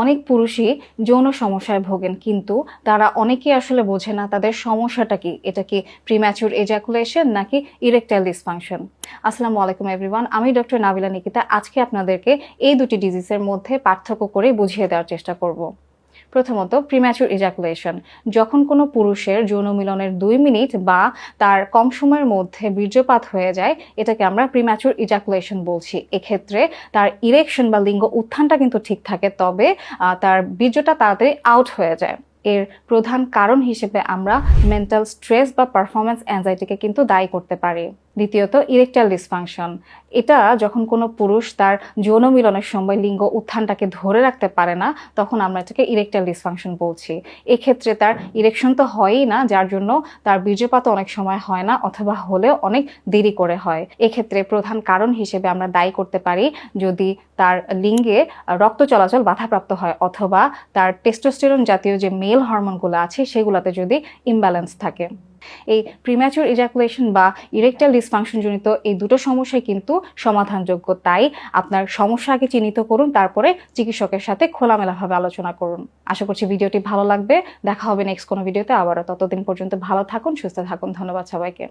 অনেক পুরুষই যৌন সমস্যায় ভোগেন, কিন্তু তারা অনেকেই আসলে বোঝে না তাদের সমস্যাটা কি। এটা কি প্রিম্যাচুর এজাকুলেশন নাকি ইরেকটাইল ডিসফাংশন? আসসালামু আলাইকুম এভরিওয়ান, আমি ডক্টর নাবিলা নিকিতা। আজকে আপনাদেরকে এই দুটি ডিজিজের মধ্যে পার্থক্য করে বুঝিয়ে দেওয়ার চেষ্টা করব। প্রথমত, প্রিম্যাচুর ইজাকুলেশন। যখন কোনো পুরুষের যৌন মিলনের 2 মিনিট বা তার কম সময়ের মধ্যে বীর্যপাত হয়ে যায়, এটাকে আমরা প্রিম্যাচুর ইজাকুলেশন বলছি। এক্ষেত্রে তার ইরেকশন বা লিঙ্গ উত্থানটা কিন্তু ঠিক থাকে, তবে তার বীর্যটা তাড়াতাড়ি আউট হয়ে যায়। এর প্রধান কারণ হিসেবে আমরা মেন্টাল স্ট্রেস বা পারফরমেন্স অ্যাংজাইটিকে কিন্তু দায়ী করতে পারি। দ্বিতীয়ত, ইরেকটাইল ডিসফাংশন। এটা যখন কোনো পুরুষ তার যৌন মিলনের সময় লিঙ্গ উত্থানটাকে ধরে রাখতে পারে না, তখন আমরা এটাকে ইরেকটাইল ডিসফাংশন বলছি। এক্ষেত্রে তার ইরেকশন তো হয়ই না, যার জন্য তার বীর্যপাত অনেক সময় হয় না, অথবা হলেও অনেক দেরি করে হয়। এক্ষেত্রে প্রধান কারণ হিসেবে আমরা দায়ী করতে পারি যদি তার লিঙ্গে রক্ত চলাচল বাধাপ্রাপ্ত হয়, অথবা তার টেস্টোস্টেরন জাতীয় যে মেল হরমোনগুলো আছে সেগুলোতে যদি ইমব্যালেন্স থাকে। এই প্রিম্যাচুর ইজাকুলেশন বা ইরেকটাইল ডিসফাংশনজনিত এই দুটো সমস্যাই কিন্তু সমাধানযোগ্য। তাই আপনার সমস্যা আগে চিহ্নিত করুন, তারপরে চিকিৎসকের সাথে খোলামেলাভাবে আলোচনা করুন। আশা করছি ভিডিওটি ভালো লাগবে। দেখা হবে নেক্সট কোনো ভিডিওতে আবারও। ততদিন পর্যন্ত ভালো থাকুন, সুস্থ থাকুন। ধন্যবাদ সবাইকে।